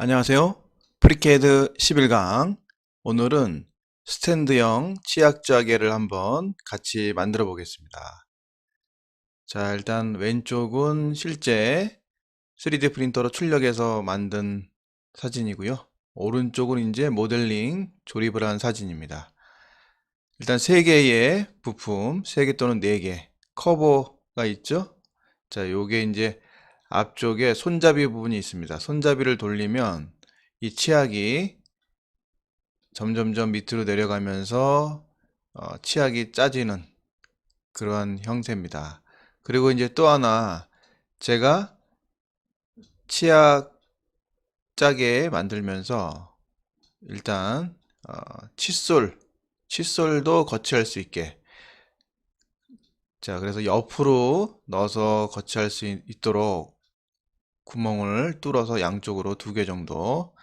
안녕하세요. 프리캐드 11강. 오늘은 스탠드형 치약자개를 한번 같이 만들어 보겠습니다. 자, 일단 왼쪽은 실제 3D 프린터로 출력해서 만든 사진이고요. 오른쪽은 이제 모델링 조립을 한 사진입니다. 일단 3개의 부품, 3개 또는 4개 커버가 있죠. 자, 요게 이제 앞쪽에 손잡이 부분이 있습니다. 손잡이를 돌리면 이 치약이 점점점 밑으로 내려가면서 치약이 짜지는 그러한 형태입니다. 그리고 이제 또 하나 제가 치약 짜게 만들면서 일단 칫솔도 거치할 수 있게, 자, 그래서 옆으로 넣어서 거치할 수 있도록 구멍을 뚫어서 양쪽으로 2개 정도,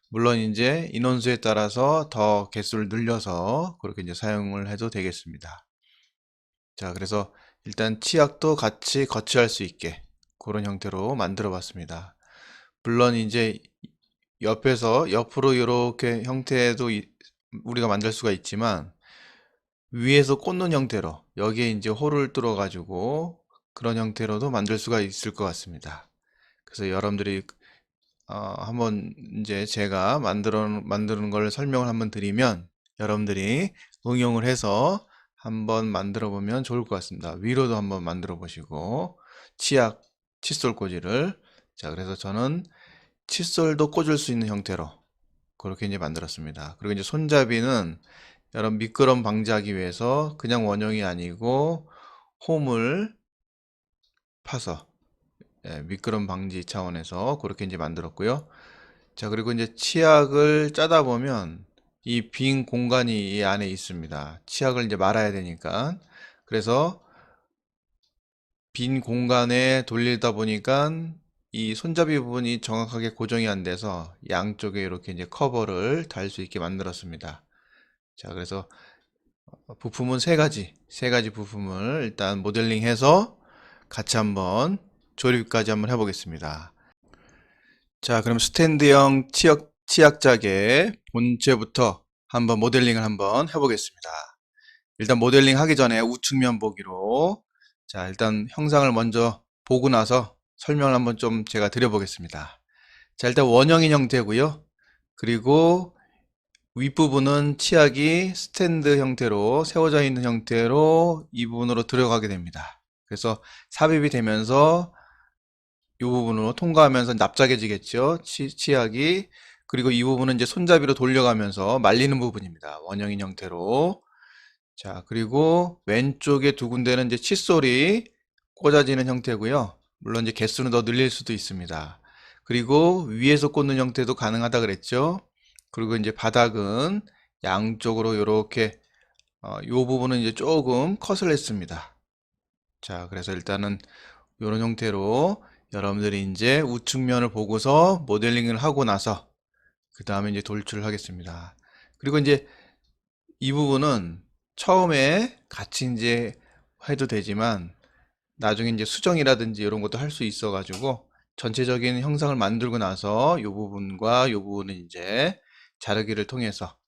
물론 이제 인원수에 따라서 더 개수를 늘려서 그렇게 이제 사용을 해도 되겠습니다. 자, 그래서 일단 치약도 같이 거치할 수 있게 그런 형태로 만들어 봤습니다. 물론 이제 옆으로 이렇게 형태도 우리가 만들 수가 있지만, 위에서 꽂는 형태로 여기에 이제 홀을 뚫어 가지고 그런 형태로도 만들 수가 있을 것 같습니다. 그래서 여러분들이 한번 이제 제가 만드는 걸 설명을 한번 드리면 여러분들이 응용을 해서 한번 만들어 보면 좋을 것 같습니다. 위로도 한번 만들어 보시고, 칫솔 꽂이를, 자, 그래서 저는 칫솔도 꽂을 수 있는 형태로 그렇게 이제 만들었습니다. 그리고 이제 손잡이는 여러분 미끄럼 방지하기 위해서 그냥 원형이 아니고 홈을 파서, 미끄럼 방지 차원에서 그렇게 이제 만들었고요. 자, 그리고 이제 치약을 짜다 보면 이 빈 공간이 이 안에 있습니다. 치약을 이제 말아야 되니까. 그래서 빈 공간에 돌리다 보니까 이 손잡이 부분이 정확하게 고정이 안 돼서 양쪽에 이렇게 이제 커버를 달 수 있게 만들었습니다. 자, 그래서 부품은 세 가지 부품을 일단 모델링해서 같이 한번 조립까지 한번 해보겠습니다. 자, 그럼 스탠드형 치약자개 본체부터 한번 모델링을 한번 해보겠습니다. 일단 모델링 하기 전에 우측면 보기로, 자, 일단 형상을 먼저 보고 나서 설명을 한번 좀 제가 드려보겠습니다. 자, 일단 원형인 형태고요. 그리고 윗부분은 치약이 스탠드 형태로 세워져 있는 형태로 이 부분으로 들어가게 됩니다. 그래서 삽입이 되면서 이 부분으로 통과하면서 납작해지겠죠. 치약이. 그리고 이 부분은 이제 손잡이로 돌려가면서 말리는 부분입니다. 원형인 형태로. 자, 그리고 왼쪽에 2군데는 이제 칫솔이 꽂아지는 형태고요. 물론 이제 개수는 더 늘릴 수도 있습니다. 그리고 위에서 꽂는 형태도 가능하다 그랬죠. 그리고 이제 바닥은 양쪽으로 이렇게 요 부분은 이제 조금 컷을 했습니다. 자, 그래서 일단은 이런 형태로 여러분들이 이제 우측면을 보고서 모델링을 하고 나서 그 다음에 이제 돌출을 하겠습니다. 그리고 이제 이 부분은 처음에 같이 이제 해도 되지만 나중에 이제 수정이라든지 이런 것도 할 수 있어 가지고 전체적인 형상을 만들고 나서 이 부분과 이 부분은 이제 자르기를 통해서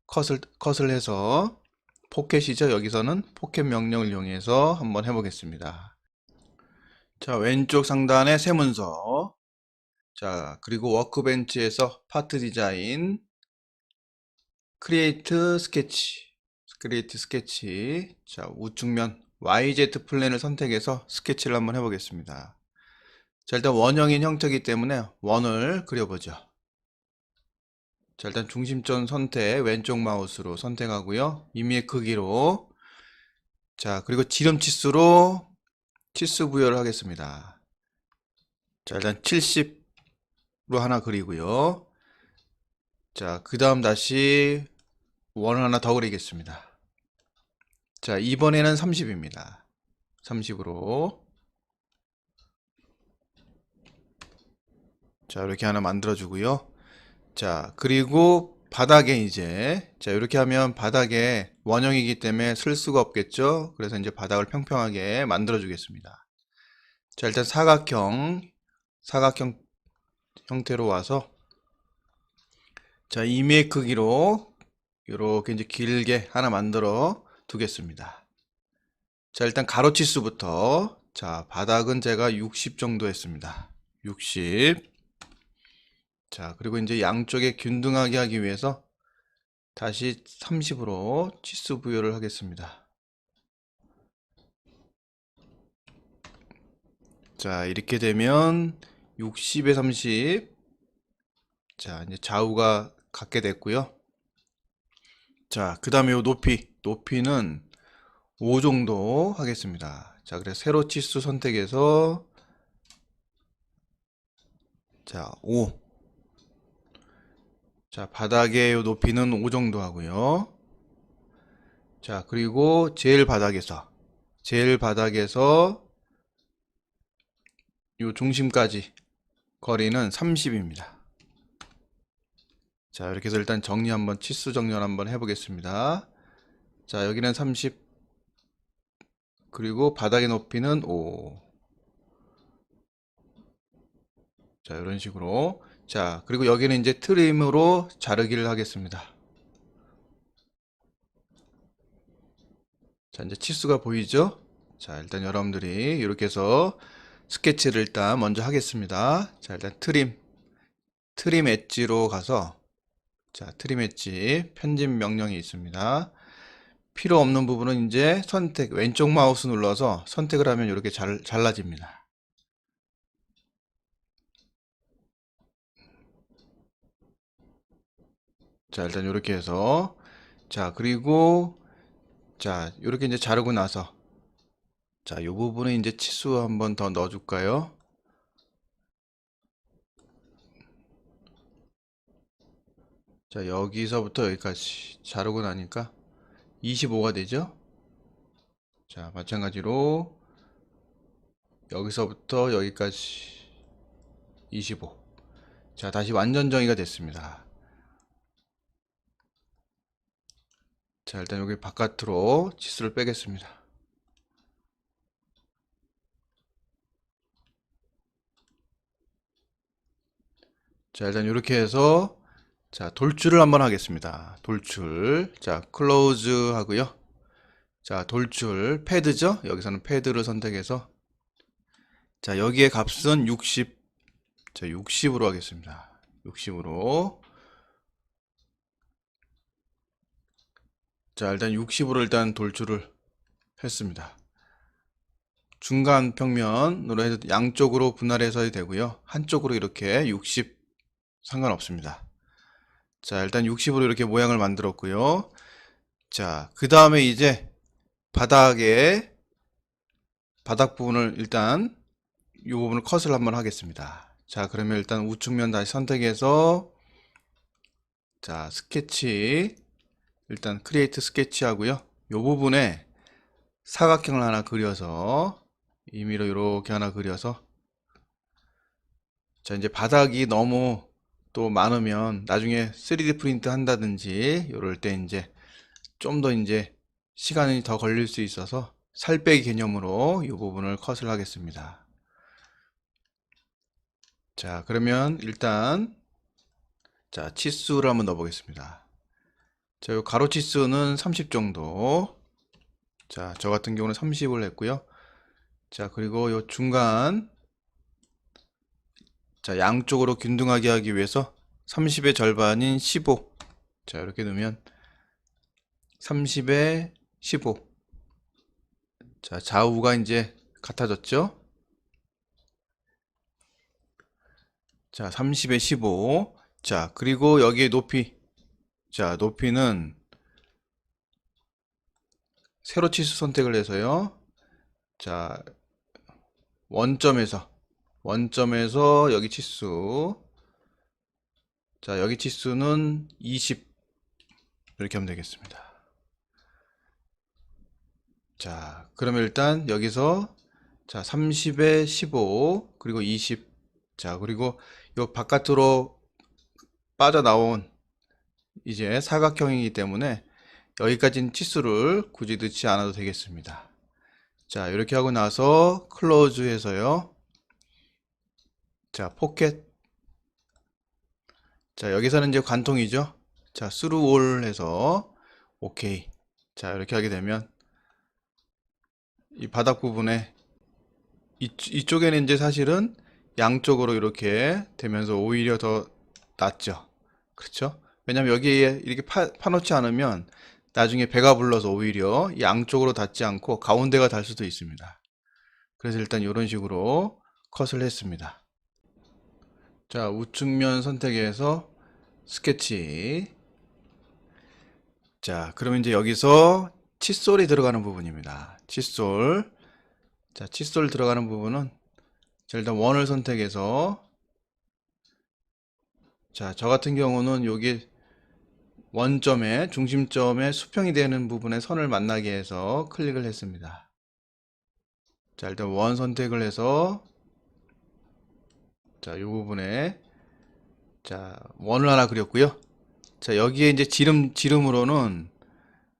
컷을 해서, 포켓이죠. 여기서는 포켓 명령을 이용해서 한번 해보겠습니다. 자, 왼쪽 상단에 세문서, 자, 그리고 워크벤치에서 파트 디자인, 크리에이트 스케치, 자, 우측면 YZ 플랜을 선택해서 스케치를 한번 해보겠습니다. 자, 일단 원형인 형태이기 때문에 원을 그려보죠. 자, 일단 중심점 선택, 왼쪽 마우스로 선택하고요. 임의의 크기로, 자, 그리고 지름 치수로 치수 부여를 하겠습니다. 자, 일단 70로 하나 그리고요. 자, 그 다음 다시 원을 하나 더 그리겠습니다. 자, 이번에는 30입니다. 30으로. 자, 이렇게 하나 만들어 주고요. 자, 그리고 바닥에 이제, 자, 이렇게 하면 바닥에 원형이기 때문에 쓸 수가 없겠죠. 그래서 이제 바닥을 평평하게 만들어 주겠습니다. 자, 일단 사각형 형태로 와서 자, 2mm 크기로 이렇게 이제 길게 하나 만들어 두겠습니다. 자, 일단 가로치수부터. 자, 바닥은 제가 60 정도 했습니다. 60. 자, 그리고 이제 양쪽에 균등하게 하기 위해서 다시 30으로 치수 부여를 하겠습니다. 자, 이렇게 되면 60에 30. 자, 이제 좌우가 같게 됐고요. 자, 그 다음에 요 높이는 5 정도 하겠습니다. 자, 그래서 세로 치수 선택해서 자, 5. 자, 바닥의 요 높이는 5 정도 하고요. 자, 그리고 제일 바닥에서 요 중심까지 거리는 30입니다. 자, 이렇게 해서 일단 치수 정리 한번 해보겠습니다. 자, 여기는 30, 그리고 바닥의 높이는 5. 자, 이런 식으로. 자, 그리고 여기는 이제 트림으로 자르기를 하겠습니다. 자, 이제 치수가 보이죠? 자, 일단 여러분들이 이렇게 해서 스케치를 일단 먼저 하겠습니다. 자, 일단 트림 엣지로 가서, 자, 트림 엣지 편집 명령이 있습니다. 필요 없는 부분은 이제 왼쪽 마우스 눌러서 선택을 하면 이렇게 잘라집니다. 자, 일단 이렇게 해서, 자, 그리고 자, 이렇게 이제 자르고 나서, 자, 이 부분에 이제 치수 한번 더 넣어줄까요? 자, 여기서부터 여기까지 자르고 나니까 25가 되죠? 자, 마찬가지로 여기서부터 여기까지 25. 자, 다시 완전 정의가 됐습니다. 자, 일단 여기 바깥으로 치수를 빼겠습니다. 자, 일단 이렇게 해서, 자, 돌출을 한번 하겠습니다. 돌출. 자, 클로즈 하고요. 자, 돌출 패드죠? 여기서는 패드를 선택해서, 자, 여기에 값은 60. 자, 60으로 하겠습니다. 60으로. 자, 일단 60으로 일단 돌출을 했습니다. 중간 평면으로 해서 양쪽으로 분할해서 되고요. 한쪽으로 이렇게 60 상관없습니다. 자, 일단 60으로 이렇게 모양을 만들었고요. 자, 그 다음에 이제 바닥 부분을 일단 이 부분을 컷을 한번 하겠습니다. 자, 그러면 일단 우측면 다시 선택해서, 자, 스케치, 일단 크리에이트 스케치 하고요. 이 부분에 사각형을 하나 그려서, 임의로 이렇게 하나 그려서, 자, 이제 바닥이 너무 또 많으면 나중에 3D 프린트 한다든지 이럴 때 이제 좀 더 이제 시간이 더 걸릴 수 있어서 살 빼기 개념으로 이 부분을 컷을 하겠습니다. 자, 그러면 일단, 자, 치수를 한번 넣어 보겠습니다. 자, 요 가로 치수는 30 정도. 자, 저 같은 경우는 30을 했고요. 자, 그리고 요 중간, 자, 양쪽으로 균등하게 하기 위해서 30의 절반인 15. 자, 이렇게 넣으면 30에 15. 자, 좌우가 이제 같아졌죠? 자, 30에 15. 자, 그리고 여기에 높이. 자, 높이는 세로 치수 선택을 해서요. 자, 원점에서 여기 치수. 자, 여기 치수는 20. 이렇게 하면 되겠습니다. 자, 그러면 일단 여기서, 자, 30에 15, 그리고 20. 자, 그리고 요 바깥으로 빠져나온 이제 사각형이기 때문에 여기까지는 치수를 굳이 넣지 않아도 되겠습니다. 자, 이렇게 하고 나서 클로즈 해서요. 자, 포켓. 자, 여기서는 이제 관통이죠. 자, through all 해서 오케이. 자, 이렇게 하게 되면 이 바닥 부분에 이쪽에는 이제 사실은 양쪽으로 이렇게 되면서 오히려 더 낫죠. 그렇죠? 왜냐면 여기에 이렇게 파놓지 않으면 나중에 배가 불러서 오히려 양쪽으로 닿지 않고 가운데가 닿을 수도 있습니다. 그래서 일단 이런 식으로 컷을 했습니다. 자, 우측면 선택해서 스케치. 자, 그러면 이제 여기서 칫솔이 들어가는 부분입니다. 칫솔. 자, 칫솔 들어가는 부분은 자, 일단 원을 선택해서 자, 저 같은 경우는 여기 원점에 중심점에 수평이 되는 부분에 선을 만나게 해서 클릭을 했습니다. 자, 일단 원 선택을 해서 자, 이 부분에 자, 원을 하나 그렸고요. 자, 여기에 이제 지름으로는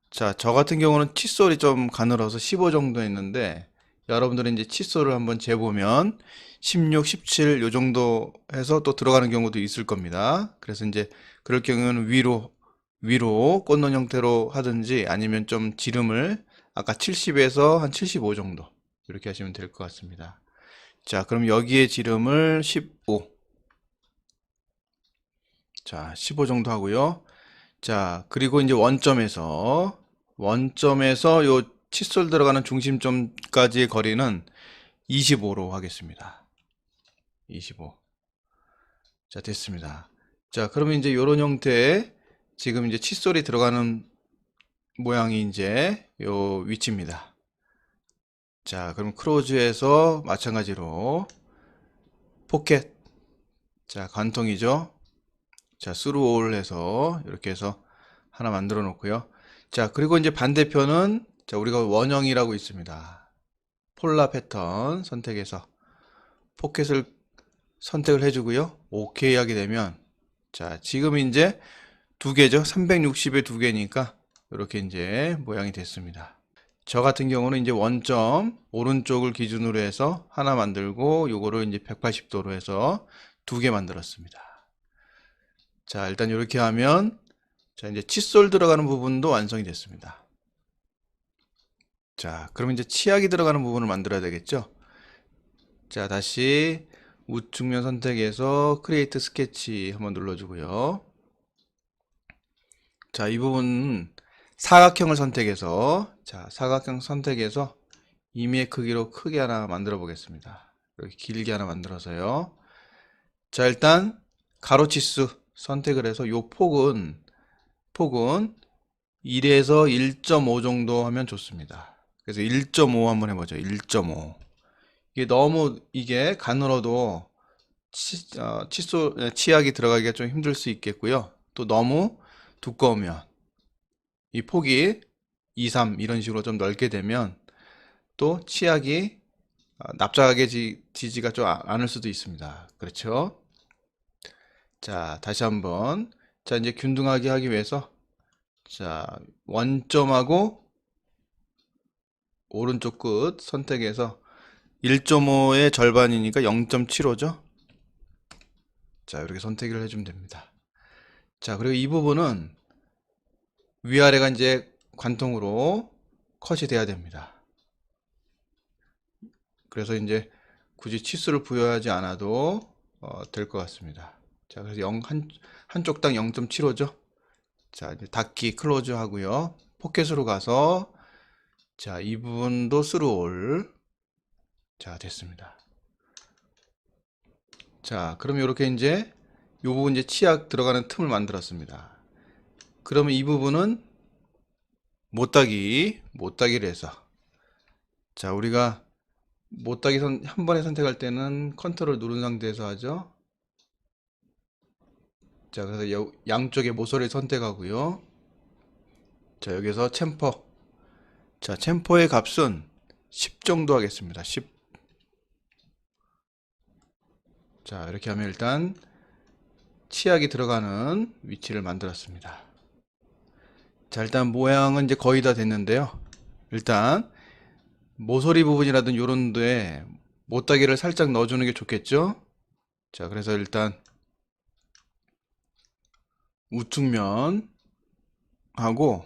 자, 저 같은 경우는 칫솔이 좀 가늘어서 15 정도 했는데 여러분들은 이제 칫솔을 한번 재보면 16, 17 요 정도 해서 또 들어가는 경우도 있을 겁니다. 그래서 이제 그럴 경우는 위로 꽂는 형태로 하든지 아니면 좀 지름을 아까 70에서 한 75 정도 이렇게 하시면 될 것 같습니다. 자, 그럼 여기에 지름을 15. 자, 15 정도 하고요. 자, 그리고 이제 원점에서 요 칫솔 들어가는 중심점까지의 거리는 25로 하겠습니다. 25. 자, 됐습니다. 자, 그러면 이제 요런 형태의 지금 이제 칫솔이 들어가는 모양이 이제 요 위치입니다. 자, 그럼 크로즈에서 마찬가지로 포켓. 자, 관통이죠. 자, 스루올 해서 이렇게 해서 하나 만들어 놓고요. 자, 그리고 이제 반대편은 자, 우리가 원형이라고 있습니다. 폴라 패턴 선택해서 포켓을 선택을 해주고요. 오케이 하게 되면 자, 지금 이제 두 개죠. 360에 두 개니까 이렇게 이제 모양이 됐습니다. 저 같은 경우는 이제 원점 오른쪽을 기준으로 해서 하나 만들고 요거를 이제 180도로 해서 두 개 만들었습니다. 자, 일단 이렇게 하면 자, 이제 칫솔 들어가는 부분도 완성이 됐습니다. 자, 그럼 이제 치약이 들어가는 부분을 만들어야 되겠죠? 자, 다시 우측면 선택해서 크리에이트 스케치 한번 눌러주고요. 자, 이 부분 사각형을 선택해서 자, 사각형 선택해서 임의의 크기로 크게 하나 만들어 보겠습니다. 이렇게 길게 하나 만들어서요. 자, 일단 가로치수 선택을 해서 요 폭은 1에서 1.5 정도 하면 좋습니다. 그래서 1.5 한번 해보죠. 1.5. 이게 가늘어도 치약이 들어가기가 좀 힘들 수 있겠고요. 또 너무 두꺼우면 이 폭이 2, 3 이런 식으로 좀 넓게 되면 또 치약이 납작하게 지지가 좀 않을 수도 있습니다. 그렇죠? 자, 다시 한번 자, 이제 균등하게 하기 위해서 자, 원점하고 오른쪽 끝 선택해서 1.5의 절반이니까 0.75죠? 자, 이렇게 선택을 해주면 됩니다. 자, 그리고 이 부분은 위아래가 이제 관통으로 컷이 돼야 됩니다. 그래서 이제 굳이 치수를 부여하지 않아도 될 것 같습니다. 자, 그래서 한쪽당 0.75죠? 자, 이제 닫기 클로즈 하고요. 포켓으로 가서 자, 이 부분도 스루올. 자, 됐습니다. 자, 그럼 이렇게 이제 이 부분 이제 치약 들어가는 틈을 만들었습니다. 그러면 이 부분은 못따기를 해서 자, 우리가 못따기 한 번에 선택할 때는 컨트롤 누른 상태에서 하죠. 자, 그래서 양쪽의 모서리를 선택하고요. 자, 여기서 챔퍼. 자, 챔퍼의 값은 10 정도 하겠습니다. 10. 자, 이렇게 하면 일단 치약이 들어가는 위치를 만들었습니다. 자, 일단 모양은 이제 거의 다 됐는데요. 일단 모서리 부분이라든 요런 데 못따기를 살짝 넣어주는 게 좋겠죠. 자, 그래서 일단 우측면 하고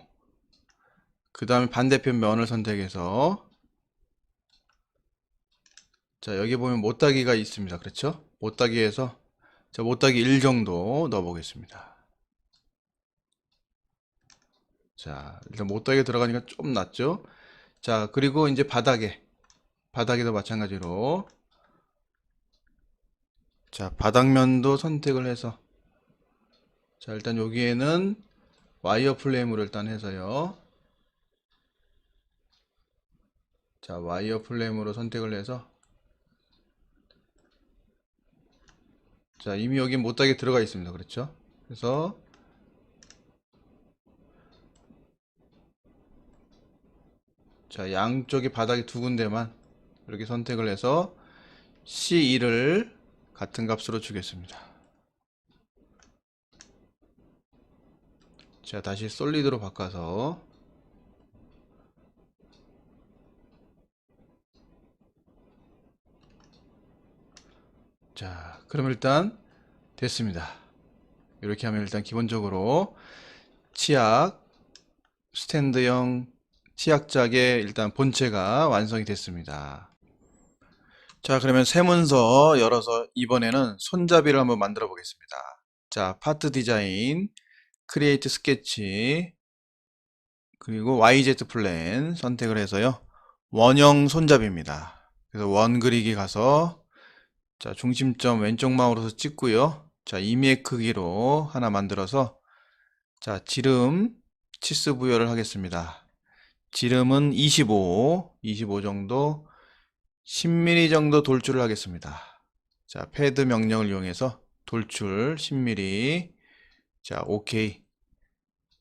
그 다음에 반대편 면을 선택해서 자 여기 보면 못따기가 있습니다. 그렇죠? 못따기에서 자 못따기 1 정도 넣어 보겠습니다. 자 일단 못따기 들어가니까 좀 낫죠? 자 그리고 이제 바닥에도 마찬가지로 자 바닥면도 선택을 해서 자 일단 여기에는 와이어 플레임으로 일단 해서요. 자 와이어 플레임으로 선택을 해서 자 이미 여기 못하게 들어가 있습니다. 그렇죠? 그래서 자 양쪽의 바닥이 두 군데만 이렇게 선택을 해서 C2를 같은 값으로 주겠습니다. 자 다시 솔리드로 바꿔서 자 그럼 일단 됐습니다. 이렇게 하면 일단 기본적으로 치약 스탠드형 치약작의 일단 본체가 완성이 됐습니다. 자 그러면 세문서 열어서 이번에는 손잡이를 한번 만들어 보겠습니다. 자 파트 디자인 크리에이트 스케치 그리고 YZ 플랜 선택을 해서요 원형 손잡이입니다. 그래서 원 그리기 가서 자 중심점 왼쪽 마우스 찍고요 자 임의 크기로 하나 만들어서 자 지름 치수 부여를 하겠습니다. 지름은 25 정도 10mm 정도 돌출을 하겠습니다. 자 패드 명령을 이용해서 돌출 10mm 자 OK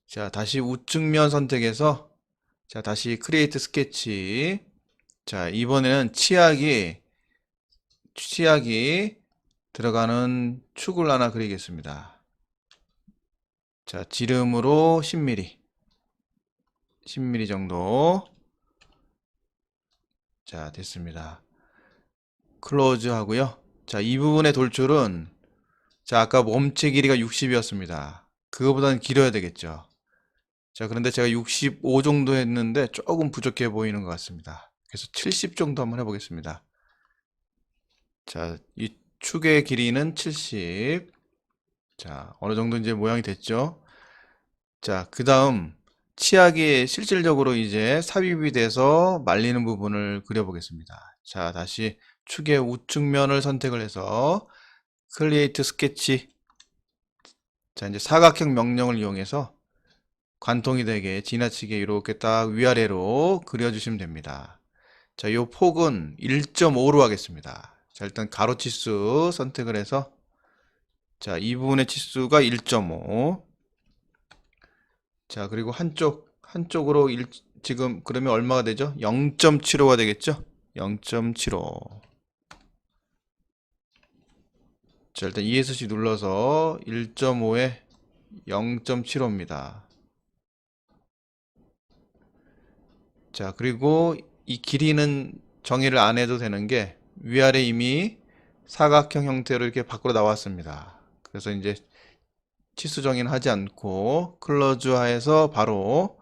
자 다시 우측면 선택해서 자 다시 크리에이트 스케치 자 이번에는 치약이 들어가는 축을 하나 그리겠습니다. 자 지름으로 10mm 정도 자 됐습니다. 클로즈 하고요. 자 이 부분의 돌출은 자 아까 몸체 길이가 60이었습니다. 그거보다는 길어야 되겠죠. 자 그런데 제가 65 정도 했는데 조금 부족해 보이는 것 같습니다. 그래서 70 정도 한번 해보겠습니다. 자 이 축의 길이는 70 자 어느 정도 이제 모양이 됐죠. 자 그 다음 치약이 실질적으로 이제 삽입이 돼서 말리는 부분을 그려보겠습니다. 자 다시 축의 우측면을 선택을 해서 크리에이트 스케치 자 이제 사각형 명령을 이용해서 관통이 되게 지나치게 이렇게 딱 위아래로 그려주시면 됩니다. 자, 요 폭은 1.5로 하겠습니다. 자, 일단 가로 치수 선택을 해서 자, 이 부분의 치수가 1.5. 자, 그리고 한쪽으로 지금 그러면 얼마가 되죠? 0.75가 되겠죠? 0.75. 자, 일단 ESC 눌러서 1.5에 0.75입니다. 자 그리고 이 길이는 정의를 안 해도 되는 게 위아래 이미 사각형 형태로 이렇게 밖으로 나왔습니다. 그래서 이제 치수 정의는 하지 않고 클로즈하에서 바로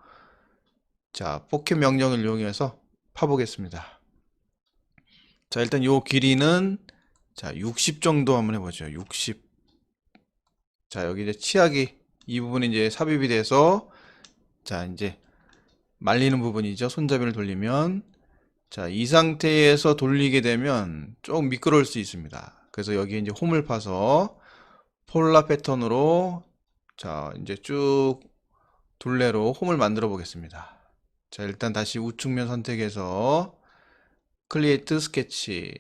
자 포켓 명령을 이용해서 파보겠습니다. 자 일단 요 길이는 자 60 정도 한번 해보죠. 60. 자 여기 이제 치약이 이 부분이 이제 삽입이 돼서 자 이제 말리는 부분이죠. 손잡이를 돌리면 자, 이 상태에서 돌리게 되면 좀 미끄러울 수 있습니다. 그래서 여기 이제 홈을 파서 폴라 패턴으로 자, 이제 쭉 둘레로 홈을 만들어 보겠습니다. 자, 일단 다시 우측면 선택해서 크리에이트 스케치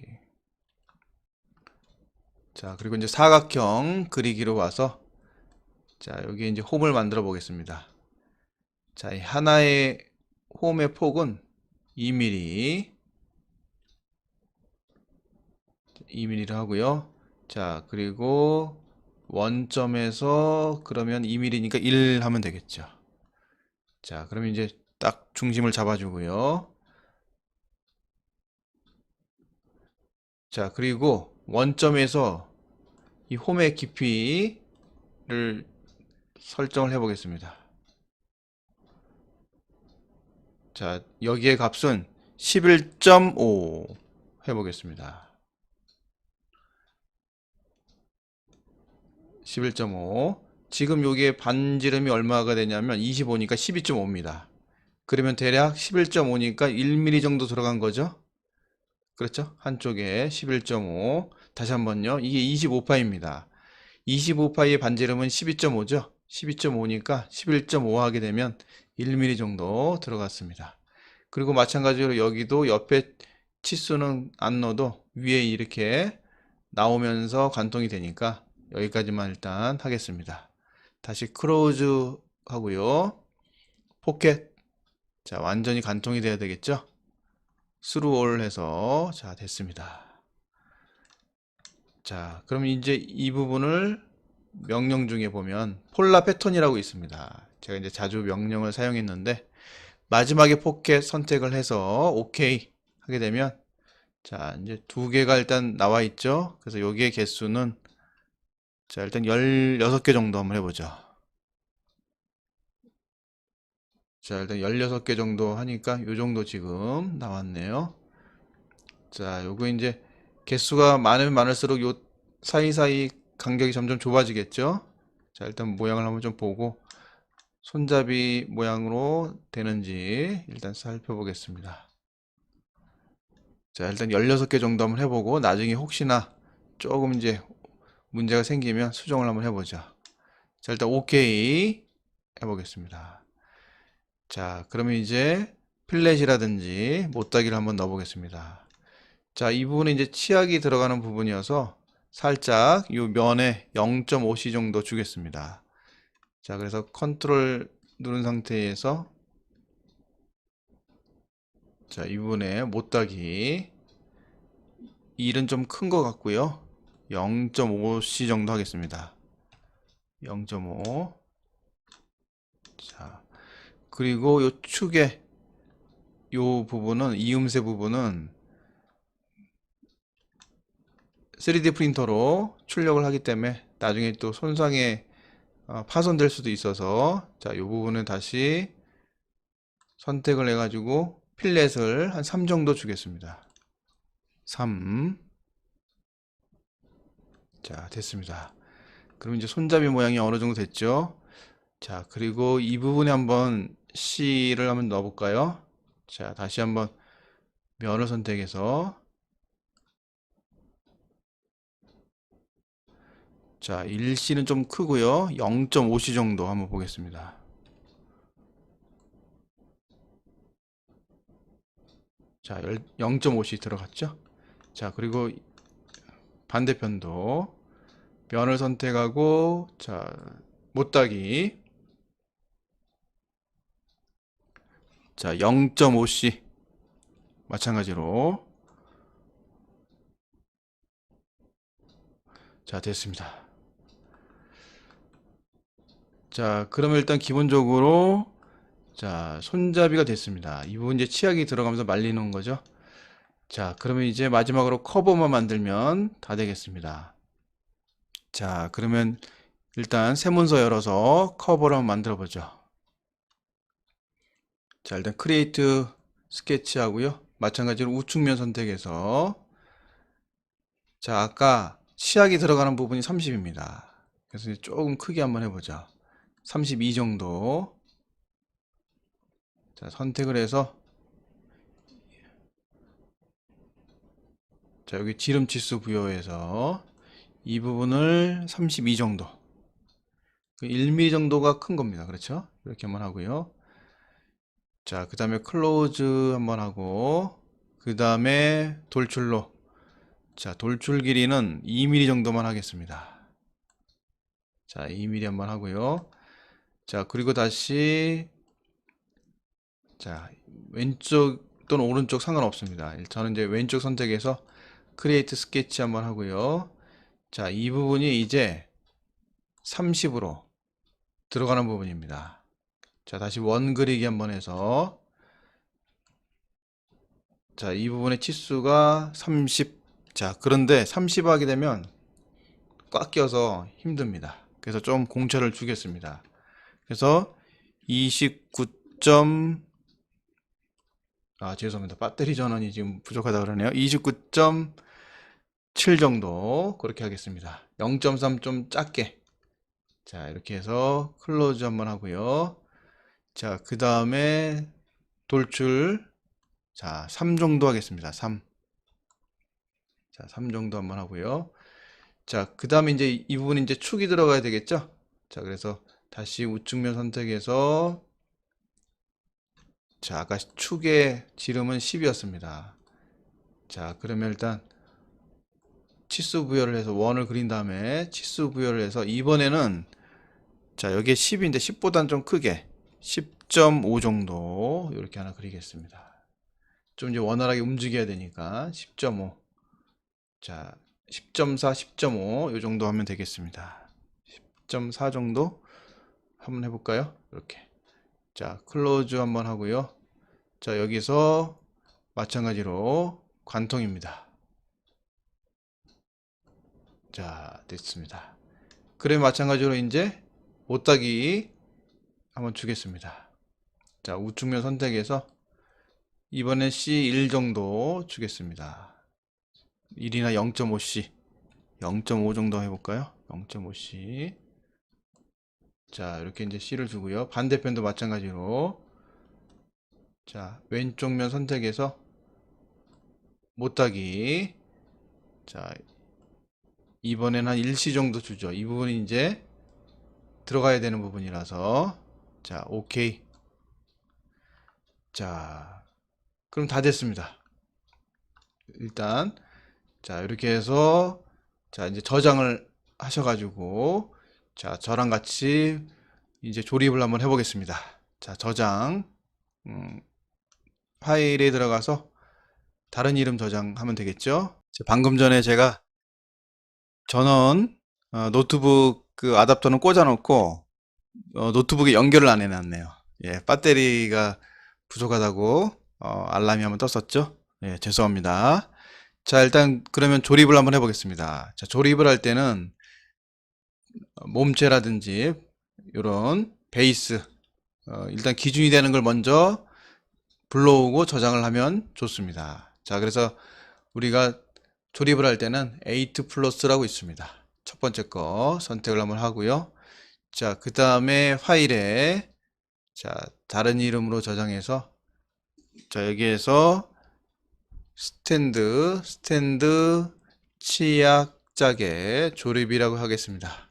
자, 그리고 이제 사각형 그리기로 와서 자, 여기 이제 홈을 만들어 보겠습니다. 자, 이 하나의 홈의 폭은 2mm 2mm를 하고요. 자, 그리고 원점에서 그러면 2mm니까 1 하면 되겠죠. 자, 그러면 이제 딱 중심을 잡아주고요. 자, 그리고 원점에서 이 홈의 깊이를 설정을 해 보겠습니다. 자, 여기에 값은 11.5 해 보겠습니다. 11.5. 지금 여기에 반지름이 얼마가 되냐면 25니까 12.5입니다. 그러면 대략 11.5니까 1mm 정도 들어간 거죠? 그렇죠? 한쪽에 11.5. 다시 한번요. 이게 25파입니다. 25파이의 반지름은 12.5죠? 12.5니까 11.5 하게 되면 1mm 정도 들어갔습니다. 그리고 마찬가지로 여기도 옆에 치수는 안 넣어도 위에 이렇게 나오면서 관통이 되니까 여기까지만 일단 하겠습니다. 다시 크로즈 하고요. 포켓. 자, 완전히 관통이 돼야 되겠죠? 스루올 해서 자, 됐습니다. 자, 그럼 이제 이 부분을 명령 중에 보면 폴라 패턴이라고 있습니다. 제가 이제 자주 명령을 사용했는데 마지막에 포켓 선택을 해서 OK 하게 되면 자, 이제 두 개가 일단 나와 있죠. 그래서 여기에 개수는 자, 일단 16개 정도 한번 해보죠. 자, 일단 16개 정도 하니까 요 정도 지금 나왔네요. 자, 요거 이제 개수가 많으면 많을수록 요 사이사이 간격이 점점 좁아지겠죠. 자, 일단 모양을 한번 좀 보고 손잡이 모양으로 되는지 일단 살펴보겠습니다. 자, 일단 16개 정도 한번 해보고 나중에 혹시나 조금 이제 문제가 생기면 수정을 한번 해보죠. 자, 일단 OK 해보겠습니다. 자, 그러면 이제 필렛이라든지 못다기를 한번 넣어보겠습니다. 자, 이 부분은 이제 치약이 들어가는 부분이어서 살짝 이 면에 0.5C 정도 주겠습니다. 자, 그래서 컨트롤 누른 상태에서 자, 이 부분에 못다기 1은 좀 큰 것 같고요. 0.5C 정도 하겠습니다. 0.5. 자, 그리고 요 축에 요 부분은 이음새 부분은 3D 프린터로 출력을 하기 때문에 나중에 또 손상에 파손될 수도 있어서 자, 요 부분은 다시 선택을 해가지고 필렛을 한 3 정도 주겠습니다. 3. 자, 됐습니다. 그럼 이제 손잡이 모양이 어느 정도 됐죠? 자, 그리고 이 부분에 한번 C를 한번 넣어볼까요? 자, 다시 한번 면을 선택해서 자, 1C는 좀 크고요. 0.5C 정도 한번 보겠습니다. 자, 0.5C 들어갔죠? 자, 그리고 반대편도 면을 선택하고 자, 못따기 자, 0.5C 마찬가지로 자, 됐습니다. 자, 그러면 일단 기본적으로 자, 손잡이가 됐습니다. 이 부분 이제 치약이 들어가면서 말리는 거죠. 자, 그러면 이제 마지막으로 커버만 만들면 다 되겠습니다. 자, 그러면 일단 새 문서 열어서 커버를 한번 만들어 보죠. 자, 일단 크리에이트 스케치 하고요. 마찬가지로 우측면 선택해서 자, 아까 치약이 들어가는 부분이 30입니다. 그래서 조금 크게 한번 해보자. 32 정도. 자, 선택을 해서 자, 여기 지름 치수 부여해서 이 부분을 32 정도. 1mm 정도가 큰 겁니다. 그렇죠? 이렇게 한번 하고요. 자, 그 다음에 클로즈 한번 하고 그 다음에 돌출로 자, 돌출 길이는 2mm 정도만 하겠습니다. 자, 2mm 한번 하고요. 자, 그리고 다시 자, 왼쪽 또는 오른쪽 상관없습니다. 저는 이제 왼쪽 선택해서 크리에이트 스케치 한번 하고요. 자, 이 부분이 이제 30으로 들어가는 부분입니다. 자, 다시 원 그리기 한번 해서 자, 이 부분의 치수가 30. 자, 그런데 30 하게 되면 꽉 껴서 힘듭니다. 그래서 좀 공차를 주겠습니다. 그래서 29. 죄송합니다. 배터리 전원이 지금 부족하다 그러네요. 29.7 정도 그렇게 하겠습니다. 0.3 좀 작게. 자, 이렇게 해서 클로즈 한번 하고요. 자, 그 다음에 돌출. 자, 3 정도 하겠습니다. 3. 자, 3 정도 한번 하고요. 자, 그 다음에 이제 이 부분이 이제 축이 들어가야 되겠죠? 자, 그래서 다시 우측면 선택해서, 자, 아까 축의 지름은 10이었습니다. 자, 그러면 일단 치수 부여를 해서 원을 그린 다음에 치수 부여를 해서 이번에는, 자, 여기에 10인데 10보다는 좀 크게 10.5 정도 이렇게 하나 그리겠습니다. 좀 이제 원활하게 움직여야 되니까 10.5. 자, 10.4, 10.5 이 정도 하면 되겠습니다. 10.4 정도 한번 해볼까요? 이렇게. 자, 클로즈 한번 하고요. 자, 여기서 마찬가지로 관통입니다. 자, 됐습니다. 그래 마찬가지로 이제 못따기 한번 주겠습니다. 자, 우측면 선택해서 이번엔 C1 정도 주겠습니다. 1이나 0.5C, 0.5 정도 해볼까요? 0.5C. 자, 이렇게 이제 C를 주고요. 반대편도 마찬가지로. 자, 왼쪽 면 선택해서 못따기. 자, 이번엔 한 1C 정도 주죠. 이 부분이 이제 들어가야 되는 부분이라서. 자, 오케이. 자, 그럼 다 됐습니다. 일단, 자, 이렇게 해서, 자, 이제 저장을 하셔가지고, 자, 저랑 같이 이제 조립을 한번 해보겠습니다. 자, 저장, 파일에 들어가서 다른 이름 저장하면 되겠죠. 자, 방금 전에 제가 전원 노트북 그 아답터는 꽂아 놓고 노트북에 연결을 안 해놨네요. 예, 배터리가 부족하다고 알람이 한번 떴었죠. 예, 죄송합니다. 자, 일단 그러면 조립을 한번 해보겠습니다. 자, 조립을 할 때는 몸체라든지 이런 베이스 일단 기준이 되는 걸 먼저 불러오고 저장을 하면 좋습니다. 자, 그래서 우리가 조립을 할 때는 8 플러스라고 있습니다. 첫 번째 거 선택을 한번 하고요. 자, 그 다음에 파일에, 자, 다른 이름으로 저장해서, 자, 여기에서 스탠드 치약자개 조립이라고 하겠습니다.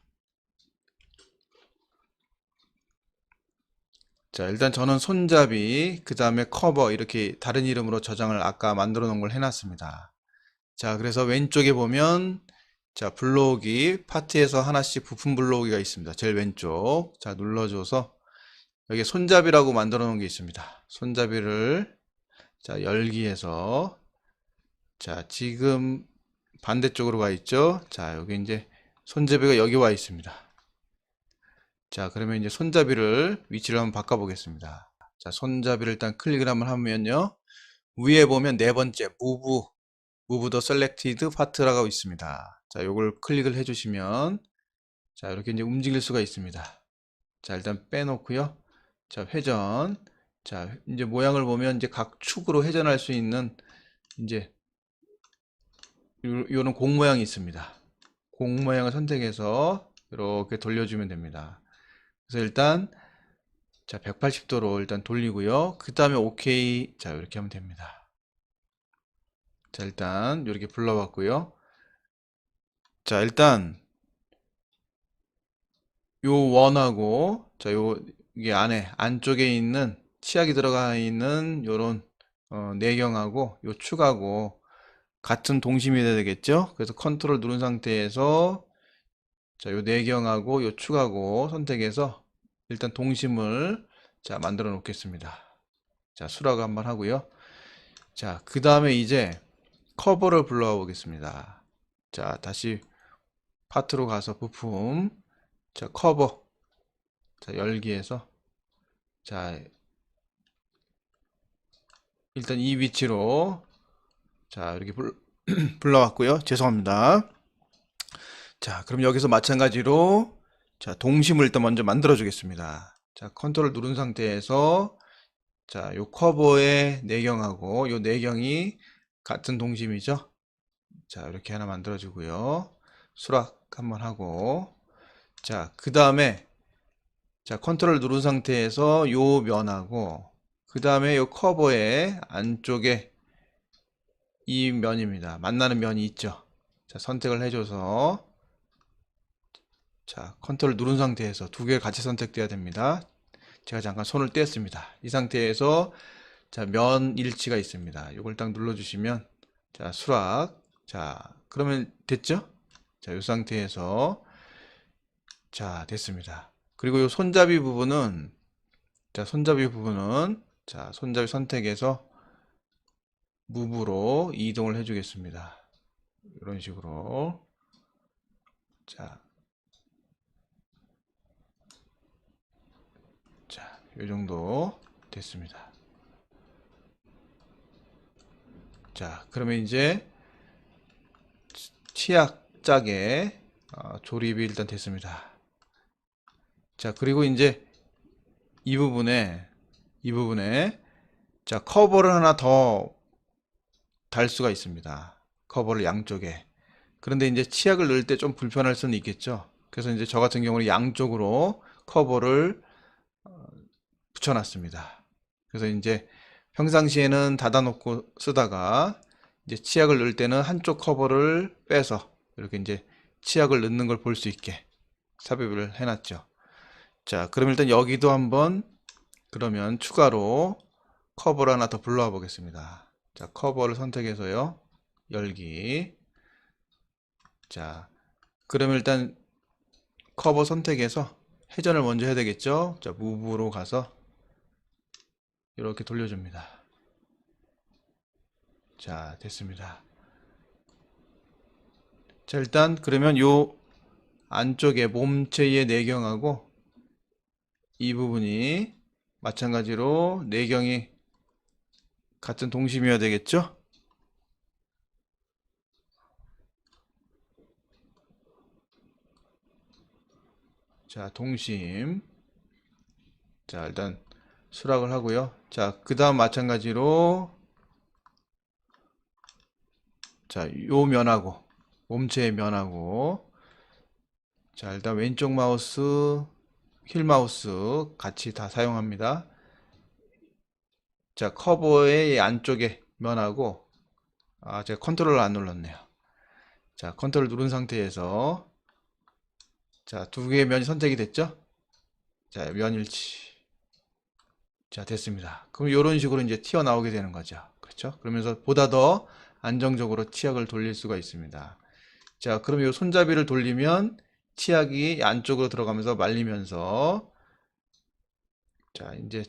자, 일단 저는 손잡이, 그 다음에 커버 이렇게 다른 이름으로 저장을 아까 만들어 놓은 걸 해놨습니다. 자, 그래서 왼쪽에 보면, 자, 블록이 파트에서 하나씩 부품 블록이가 있습니다. 제일 왼쪽. 자, 눌러줘서 여기 손잡이라고 만들어 놓은 게 있습니다. 손잡이를, 자, 열기해서, 자, 지금 반대쪽으로 가 있죠. 자, 여기 이제 손잡이가 여기 와 있습니다. 자, 그러면 이제 손잡이를 위치를 한번 바꿔 보겠습니다. 자, 손잡이를 일단 클릭을 한번 하면요, 위에 보면 네 번째 Move the Selected Part라고 있습니다. 자, 요걸 클릭을 해주시면, 자, 이렇게 이제 움직일 수가 있습니다. 자, 일단 빼놓고요. 자, 회전. 자, 이제 모양을 보면 이제 각 축으로 회전할 수 있는 이제 요런 공 모양이 있습니다. 공 모양을 선택해서 이렇게 돌려주면 됩니다. 그래서 일단, 자, 180도로 일단 돌리고요. 그 다음에 OK. 자, 이렇게 하면 됩니다. 자, 일단 이렇게 불러왔고요. 자, 일단 요 원하고, 자, 이게 안쪽에 있는 치약이 들어가 있는 요런 내경하고 요 축하고 같은 동심이 돼야 되겠죠. 그래서 컨트롤 누른 상태에서, 자, 요 내경하고 요 축하고 선택해서 일단 동심을, 자, 만들어 놓겠습니다. 자, 수락 한번 하고요. 자, 그 다음에 이제 커버를 불러와 보겠습니다. 자, 다시 파트로 가서 부품, 자, 커버, 자, 열기해서, 자, 일단 이 위치로, 자, 이렇게 불러왔고요. 죄송합니다. 자, 그럼 여기서 마찬가지로, 자, 동심을 일단 먼저 만들어 주겠습니다. 자, 컨트롤 누른 상태에서 자, 요 커버의 내경하고 요 내경이 같은 동심이죠. 자, 이렇게 하나 만들어주고요. 수락 한번 하고, 자, 그 다음에 자, 컨트롤 누른 상태에서 요 면하고, 그 다음에 요 커버의 안쪽에 이 면입니다. 만나는 면이 있죠. 자, 선택을 해줘서, 자, 컨트롤 누른 상태에서 두 개 같이 선택돼야 됩니다. 제가 잠깐 손을 뗐습니다. 이 상태에서 자, 면 일치가 있습니다. 이걸 딱 눌러주시면 자, 수락. 자, 그러면 됐죠? 자, 이 상태에서 자, 됐습니다. 그리고 이 손잡이 부분은 자, 자, 손잡이 선택해서 무브로 이동을 해주겠습니다. 이런 식으로 자, 이 정도 됐습니다. 자, 그러면 이제 치약 짝에 조립이 일단 됐습니다. 자, 그리고 이제 이 부분에 자, 커버를 하나 더 달 수가 있습니다. 커버를 양쪽에. 그런데 이제 치약을 넣을 때 좀 불편할 수는 있겠죠. 그래서 이제 저 같은 경우는 양쪽으로 커버를 붙여놨습니다. 그래서 이제 평상시에는 닫아놓고 쓰다가 이제 치약을 넣을 때는 한쪽 커버를 빼서 이렇게 이제 치약을 넣는 걸 볼 수 있게 삽입을 해놨죠. 자, 그럼 일단 여기도 한번 그러면 추가로 커버를 하나 더 불러와 보겠습니다. 자, 커버를 선택해서요. 열기. 자, 그러면 일단 커버 선택해서 회전을 먼저 해야 되겠죠. 자, 무브로 가서 이렇게 돌려줍니다. 자, 됐습니다. 자, 일단 그러면 요 안쪽에 몸체의 내경하고 이 부분이 마찬가지로 내경이 같은 동심이어야 되겠죠? 자, 동심. 자, 일단 수락을 하고요. 자, 그 다음 마찬가지로 자, 요 면하고 몸체의 면하고 자, 일단 왼쪽 마우스 휠 마우스 같이 다 사용합니다. 자, 커버의 안쪽에 면하고 제가 컨트롤을 안 눌렀네요. 자, 컨트롤 누른 상태에서 자, 두 개의 면이 선택이 됐죠? 자, 면일치. 자, 됐습니다. 그럼 이런 식으로 이제 튀어나오게 되는 거죠. 그렇죠? 그러면서 보다 더 안정적으로 치약을 돌릴 수가 있습니다. 자, 그럼 이 손잡이를 돌리면 치약이 안쪽으로 들어가면서 말리면서 자, 이제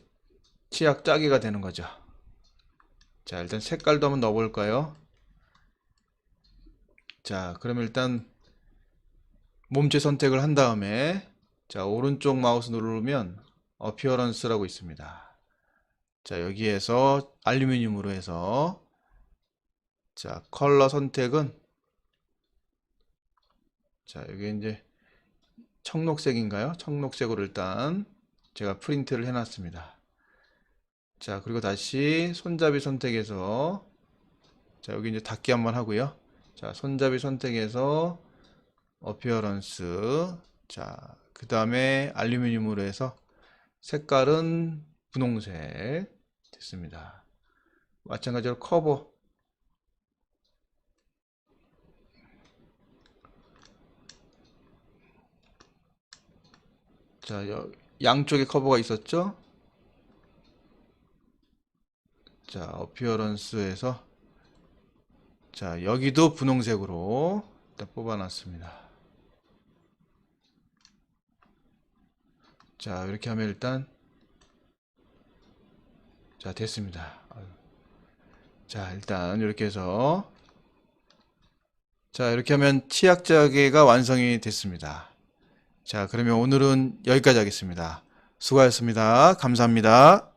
치약 짜기가 되는 거죠. 자, 일단 색깔도 한번 넣어 볼까요? 자, 그러면 일단 몸체 선택을 한 다음에 자, 오른쪽 마우스 누르면 어피어런스라고 있습니다. 자, 여기에서 알루미늄으로 해서 자, 컬러 선택은 자, 여기 이제 청록색인가요? 청록색으로 일단 제가 프린트를 해놨습니다. 자, 그리고 다시 손잡이 선택해서 자, 여기 이제 닫기 한번 하고요. 자, 손잡이 선택해서 어피어런스 자, 그 다음에 알루미늄으로 해서 색깔은 분홍색 됐습니다. 마찬가지로 커버 자, 양쪽에 커버가 있었죠? 자, 어피어런스에서 자, 여기도 분홍색으로 일단 뽑아놨습니다. 자, 이렇게 하면 일단 자, 됐습니다. 자, 일단 이렇게 해서 자, 이렇게 하면 치약자개가 완성이 됐습니다. 자, 그러면 오늘은 여기까지 하겠습니다. 수고하셨습니다. 감사합니다.